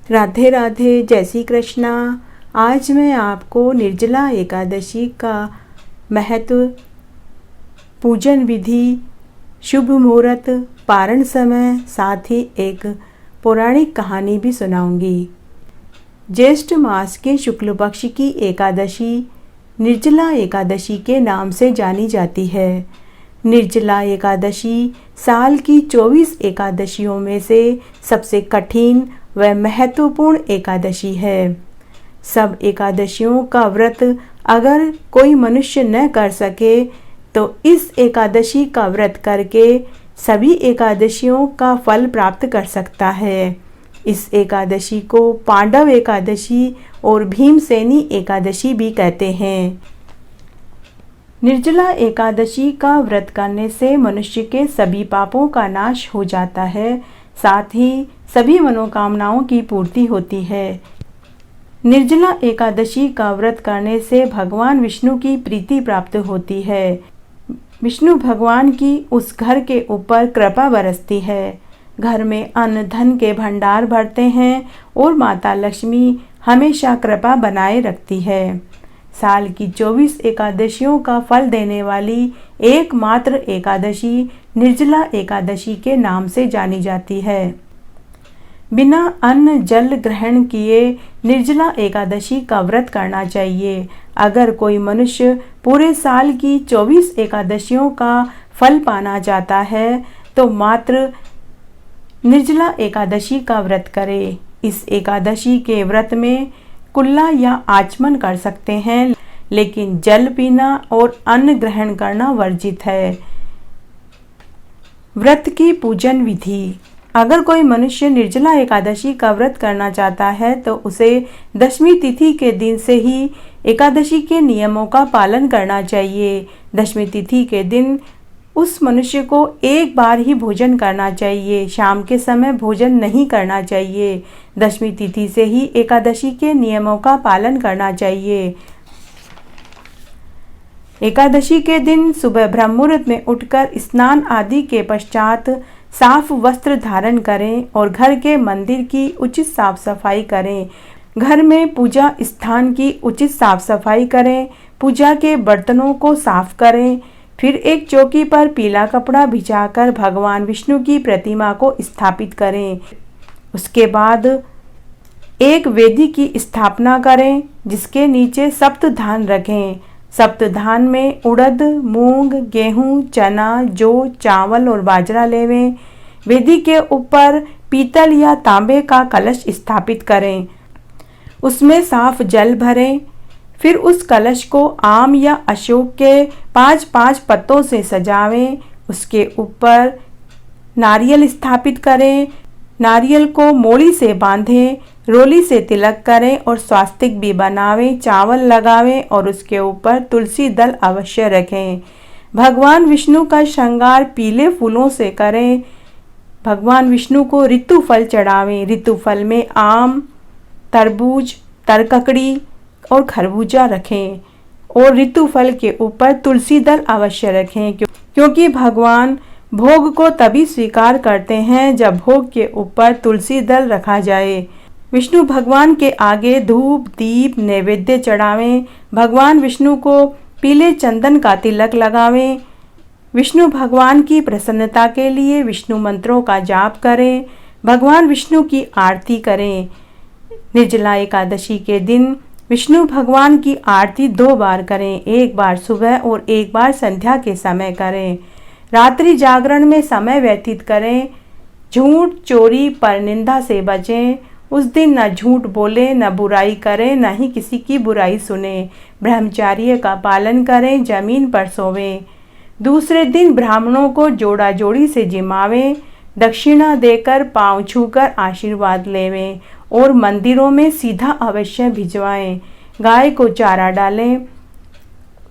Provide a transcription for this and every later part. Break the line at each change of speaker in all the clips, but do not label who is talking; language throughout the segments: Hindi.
राधे राधे, जय श्री कृष्णा। आज मैं आपको निर्जला एकादशी का महत्व, पूजन विधि, शुभ मुहूर्त, पारण समय, साथ ही एक पौराणिक कहानी भी सुनाऊंगी। ज्येष्ठ मास के शुक्ल पक्ष की एकादशी निर्जला एकादशी के नाम से जानी जाती है। निर्जला एकादशी साल की 24 एकादशियों में से सबसे कठिन व महत्वपूर्ण एकादशी है। सब एकादशियों का व्रत अगर कोई मनुष्य न कर सके तो इस एकादशी का व्रत करके सभी एकादशियों का फल प्राप्त कर सकता है। इस एकादशी को पांडव एकादशी और भीमसेनी एकादशी भी कहते हैं। निर्जला एकादशी का व्रत करने से मनुष्य के सभी पापों का नाश हो जाता है, साथ ही सभी मनोकामनाओं की पूर्ति होती है। निर्जला एकादशी का व्रत करने से भगवान विष्णु की प्रीति प्राप्त होती है। विष्णु भगवान की उस घर के ऊपर कृपा बरसती है। घर में अन्न धन के भंडार भरते हैं और माता लक्ष्मी हमेशा कृपा बनाए रखती है। साल की 24 एकादशियों का फल देने वाली एकमात्र एकादशी निर्जला एकादशी के नाम से जानी जाती है। बिना अन्न जल ग्रहण किए निर्जला एकादशी का व्रत करना चाहिए। अगर कोई मनुष्य पूरे साल की 24 एकादशियों का फल पाना चाहता है तो मात्र निर्जला एकादशी का व्रत करे। इस एकादशी के व्रत में कुल्ला या आचमन कर सकते हैं, लेकिन जल पीना और अन्न ग्रहण करना वर्जित है। व्रत की पूजन विधि। अगर कोई मनुष्य निर्जला एकादशी का व्रत करना चाहता है तो उसे दशमी तिथि के दिन से ही एकादशी के नियमों का पालन करना चाहिए। दशमी तिथि के दिन उस मनुष्य को एक बार ही भोजन करना चाहिए। शाम के समय भोजन नहीं करना चाहिए। दशमी तिथि से ही एकादशी के नियमों का पालन करना चाहिए। एकादशी के दिन सुबह ब्रह्म मुहूर्त में उठकर स्नान आदि के पश्चात साफ वस्त्र धारण करें और घर के मंदिर की उचित साफ सफाई करें। घर में पूजा स्थान की उचित साफ सफाई करें। पूजा के बर्तनों को साफ करें। फिर एक चौकी पर पीला कपड़ा बिछाकर भगवान विष्णु की प्रतिमा को स्थापित करें। उसके बाद एक वेदी की स्थापना करें जिसके नीचे सप्तधान रखें। सप्तधान में उड़द, मूंग, गेहूं, चना, जौ, चावल और बाजरा लेवें। वेदी के ऊपर पीतल या तांबे का कलश स्थापित करें। उसमें साफ जल भरें। फिर उस कलश को आम या अशोक के 5-5 पत्तों से सजावें। उसके ऊपर नारियल स्थापित करें। नारियल को मोड़ी से बांधें, रोली से तिलक करें और स्वास्तिक भी बनावें। चावल लगावें और उसके ऊपर तुलसी दल अवश्य रखें। भगवान विष्णु का श्रृंगार पीले फूलों से करें। भगवान विष्णु को ऋतु फल चढ़ावें। ऋतु फल में आम, तरबूज, तरककड़ी और खरबूजा रखें और ऋतु फल के ऊपर तुलसी दल अवश्य रखें, क्योंकि भगवान भोग को तभी स्वीकार करते हैं जब भोग के ऊपर तुलसी दल रखा जाए। विष्णु भगवान के आगे धूप, दीप, नैवेद्य चढ़ावें। भगवान विष्णु को पीले चंदन का तिलक लगावें। विष्णु भगवान की प्रसन्नता के लिए विष्णु मंत्रों का जाप करें। भगवान विष्णु की आरती करें। निर्जला एकादशी के दिन विष्णु भगवान की आरती 2 बार करें। एक बार सुबह और एक बार संध्या के समय करें। रात्रि जागरण में समय व्यतीत करें। झूठ, चोरी, परनिंदा से बचें। उस दिन न झूठ बोले, न बुराई करें, न ही किसी की बुराई सुने। ब्रह्मचर्य का पालन करें। जमीन पर सोवें। दूसरे दिन ब्राह्मणों को जोड़ा जोड़ी से जिमावें। दक्षिणा देकर पांव छूकर आशीर्वाद लेवें और मंदिरों में सीधा अवश्य भिजवाएं। गाय को चारा डालें।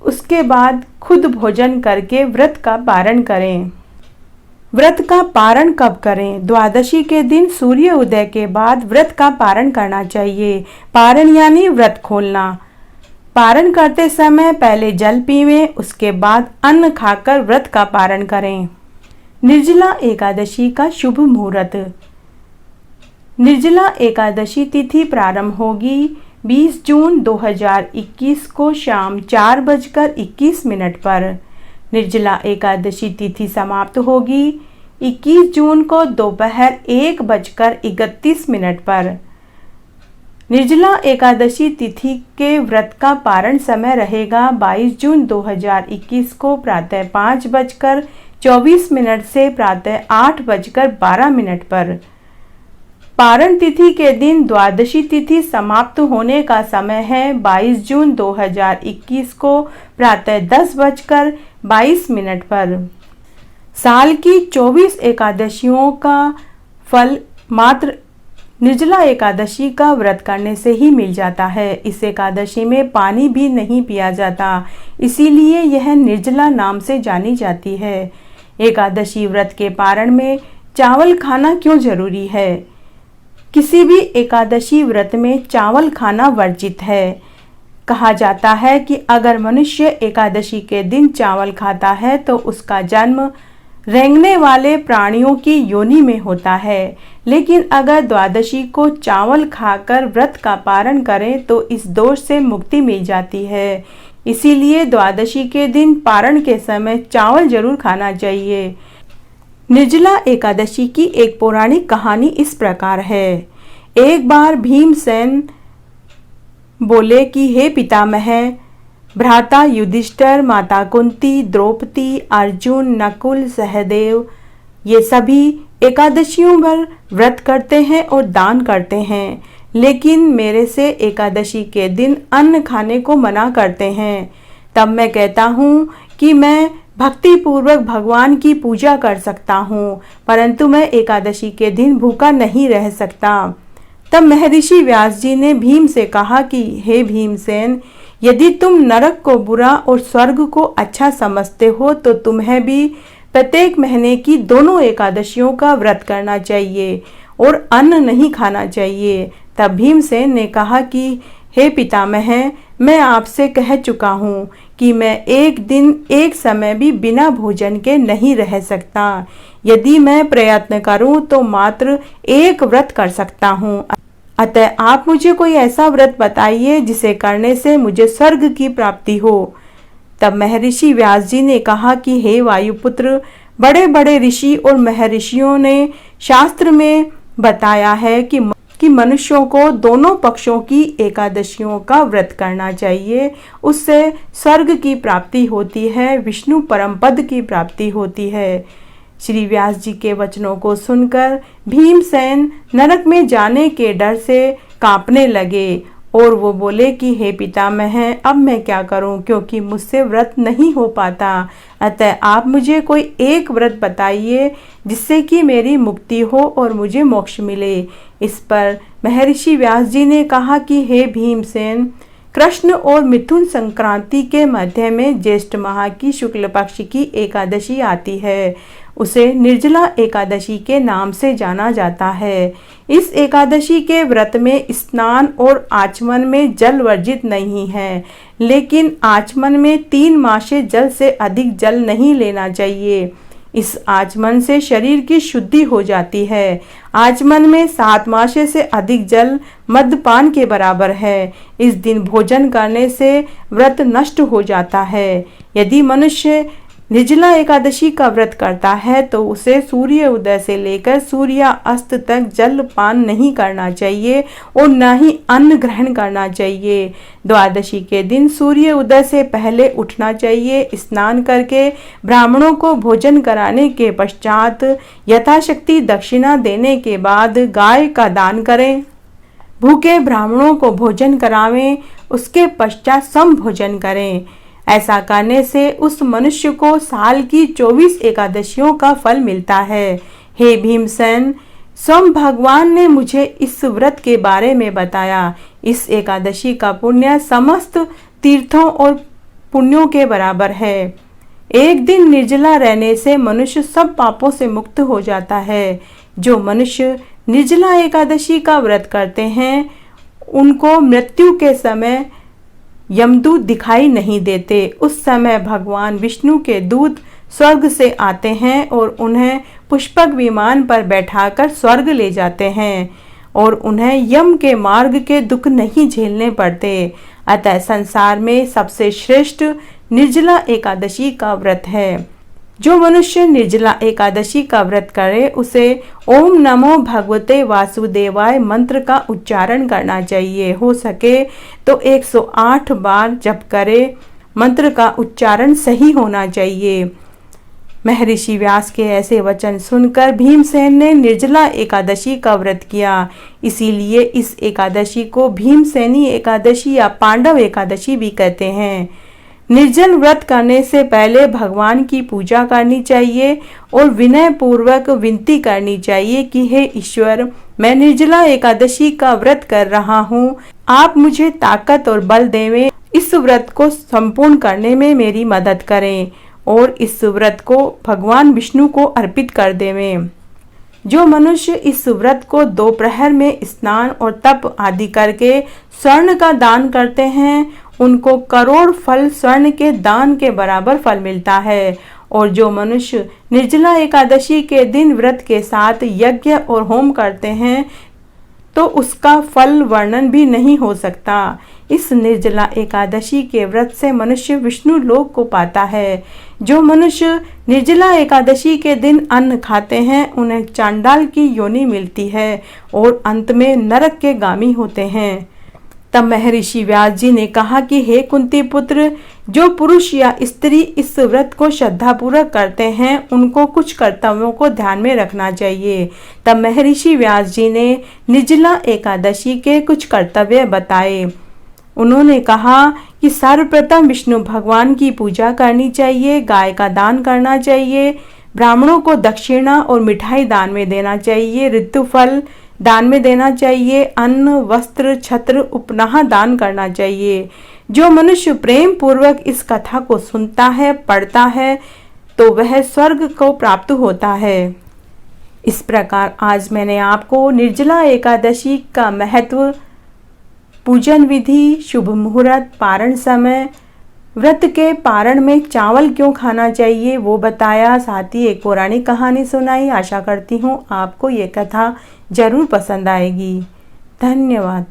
उसके बाद खुद भोजन करके व्रत का पारण करें। व्रत का पारण कब करें? द्वादशी के दिन सूर्य उदय के बाद व्रत का पारण करना चाहिए। पारण यानी व्रत खोलना। पारण करते समय पहले जल पीवें, उसके बाद अन्न खाकर व्रत का पारण करें। निर्जला एकादशी का शुभ मुहूर्त। निर्जला एकादशी तिथि प्रारंभ होगी 20 जून 2021 को शाम 4:21 पर। निर्जला एकादशी तिथि समाप्त होगी 21 जून को दोपहर 1:31 पर। निर्जला एकादशी तिथि के व्रत का पारण समय रहेगा 22 जून 2021 को प्रातः 5:24 से प्रातः 8:12 पर। पारण तिथि के दिन द्वादशी तिथि समाप्त होने का समय है 22 जून 2021 को प्रातः 10:22 पर। साल की 24 एकादशियों का फल मात्र निर्जला एकादशी का व्रत करने से ही मिल जाता है। इस एकादशी में पानी भी नहीं पिया जाता, इसीलिए यह निर्जला नाम से जानी जाती है। एकादशी व्रत के पारण में चावल खाना क्यों जरूरी है? किसी भी एकादशी व्रत में चावल खाना वर्जित है। कहा जाता है कि अगर मनुष्य एकादशी के दिन चावल खाता है तो उसका जन्म रेंगने वाले प्राणियों की योनि में होता है, लेकिन अगर द्वादशी को चावल खाकर व्रत का पारण करें तो इस दोष से मुक्ति मिल जाती है। इसीलिए द्वादशी के दिन पारण के समय चावल जरूर खाना चाहिए। निर्जला एकादशी की एक पौराणिक कहानी इस प्रकार है। एक बार भीमसेन बोले कि हे पितामह, भ्राता युधिष्ठिर, माता कुंती, द्रौपदी, अर्जुन, नकुल, सहदेव ये सभी एकादशियों पर व्रत करते हैं और दान करते हैं, लेकिन मेरे से एकादशी के दिन अन्न खाने को मना करते हैं। तब मैं कहता हूँ कि मैं भक्ति पूर्वक भगवान की पूजा कर सकता हूँ, परंतु मैं एकादशी के दिन भूखा नहीं रह सकता। तब महर्षि व्यास जी ने भीम से कहा कि हे भीमसेन, यदि तुम नरक को बुरा और स्वर्ग को अच्छा समझते हो तो तुम्हें भी प्रत्येक महीने की दोनों एकादशियों का व्रत करना चाहिए और अन्न नहीं खाना चाहिए। तब भीमसेन ने कहा कि हे पितामह, मैं आपसे कह चुका हूँ कि मैं एक दिन एक समय भी बिना भोजन के नहीं रह सकता। यदि मैं प्रयत्न करूँ तो मात्र एक व्रत कर सकता हूँ। अतः आप मुझे कोई ऐसा व्रत बताइए जिसे करने से मुझे स्वर्ग की प्राप्ति हो। तब महर्षि व्यास जी ने कहा कि हे वायुपुत्र, बड़े बड़े ऋषि और महर्षियों ने शास्त्र में बताया है कि मनुष्यों को दोनों पक्षों की एकादशियों का व्रत करना चाहिए। उससे स्वर्ग की प्राप्ति होती है, विष्णु परम पद की प्राप्ति होती है। श्री व्यास जी के वचनों को सुनकर भीमसेन नरक में जाने के डर से कांपने लगे और वो बोले कि हे पितामह, अब मैं क्या करूं, क्योंकि मुझसे व्रत नहीं हो पाता। अतः आप मुझे कोई एक व्रत बताइए जिससे कि मेरी मुक्ति हो और मुझे मोक्ष मिले। इस पर महर्षि व्यास जी ने कहा कि हे भीमसेन, कृष्ण और मिथुन संक्रांति के मध्य में ज्येष्ठ माह की शुक्ल पक्ष की एकादशी आती है। उसे निर्जला एकादशी के नाम से जाना जाता है। इस एकादशी के व्रत में स्नान और आचमन में जल वर्जित नहीं है, लेकिन आचमन में 3 मासे जल से अधिक जल नहीं लेना चाहिए। इस आचमन से शरीर की शुद्धि हो जाती है। आचमन में 7 मासे से अधिक जल मद्यपान के बराबर है। इस दिन भोजन करने से व्रत नष्ट हो जाता है। यदि मनुष्य निर्जला एकादशी का व्रत करता है तो उसे सूर्य उदय से लेकर सूर्य अस्त तक जल पान नहीं करना चाहिए और न ही अन्न ग्रहण करना चाहिए। द्वादशी के दिन सूर्य उदय से पहले उठना चाहिए। स्नान करके ब्राह्मणों को भोजन कराने के पश्चात यथाशक्ति दक्षिणा देने के बाद गाय का दान करें। भूखे ब्राह्मणों को भोजन करावें, उसके पश्चात सम भोजन करें। ऐसा करने से उस मनुष्य को साल की 24 एकादशियों का फल मिलता है। हे भीमसेन, स्वयं भगवान ने मुझे इस व्रत के बारे में बताया। इस एकादशी का पुण्य समस्त तीर्थों और पुण्यों के बराबर है। एक दिन निर्जला रहने से मनुष्य सब पापों से मुक्त हो जाता है। जो मनुष्य निर्जला एकादशी का व्रत करते हैं उनको मृत्यु के समय यमदूत दिखाई नहीं देते। उस समय भगवान विष्णु के दूत स्वर्ग से आते हैं और उन्हें पुष्पक विमान पर बैठाकर स्वर्ग ले जाते हैं। और उन्हें यम के मार्ग के दुख नहीं झेलने पड़ते। अतः संसार में सबसे श्रेष्ठ निर्जला एकादशी का व्रत है। जो मनुष्य निर्जला एकादशी का व्रत करे उसे ओम नमो भगवते वासुदेवाय मंत्र का उच्चारण करना चाहिए। हो सके तो 108 बार जप करे। मंत्र का उच्चारण सही होना चाहिए। महर्षि व्यास के ऐसे वचन सुनकर भीमसेन ने निर्जला एकादशी का व्रत किया। इसीलिए इस एकादशी को भीमसेनी एकादशी या पांडव एकादशी भी कहते हैं। निर्जल व्रत करने से पहले भगवान की पूजा करनी चाहिए और विनय पूर्वक विनती करनी चाहिए कि हे ईश्वर, मैं निर्जला एकादशी का व्रत कर रहा हूँ, आप मुझे ताकत और बल देवें, इस व्रत को संपूर्ण करने में मेरी मदद करें और इस व्रत को भगवान विष्णु को अर्पित कर देवें। जो मनुष्य इस व्रत को दोपहर में स्नान और तप आदि करके स्वर्ण का दान करते हैं, उनको करोड़ फल स्वर्ण के दान के बराबर फल मिलता है। और जो मनुष्य निर्जला एकादशी के दिन व्रत के साथ यज्ञ और होम करते हैं तो उसका फल वर्णन भी नहीं हो सकता। इस निर्जला एकादशी के व्रत से मनुष्य विष्णु लोक को पाता है। जो मनुष्य निर्जला एकादशी के दिन अन्न खाते हैं उन्हें चांडाल की योनि मिलती है और अंत में नरक के गामी होते हैं। तब महर्षि व्यास जी ने कहा कि हे कुंती पुत्र, जो पुरुष या स्त्री इस व्रत को श्रद्धापूर्वक करते हैं उनको कुछ कर्तव्यों को ध्यान में रखना चाहिए। तब महर्षि व्यास जी ने निर्जला एकादशी के कुछ कर्तव्य बताए। उन्होंने कहा कि सर्वप्रथम विष्णु भगवान की पूजा करनी चाहिए, गाय का दान करना चाहिए, ब्राह्मणों को दक्षिणा और मिठाई दान में देना चाहिए, ऋतुफल दान में देना चाहिए, अन्न वस्त्र छत्र उपनाह दान करना चाहिए। जो मनुष्य प्रेम पूर्वक इस कथा को सुनता है, पढ़ता है तो वह स्वर्ग को प्राप्त होता है। इस प्रकार आज मैंने आपको निर्जला एकादशी का महत्व, पूजन विधि, शुभ मुहूर्त, पारण समय, व्रत के पारण में चावल क्यों खाना चाहिए वो बताया, साथ ही एक पौराणिक कहानी सुनाई। आशा करती हूँ आपको ये कथा जरूर पसंद आएगी। धन्यवाद।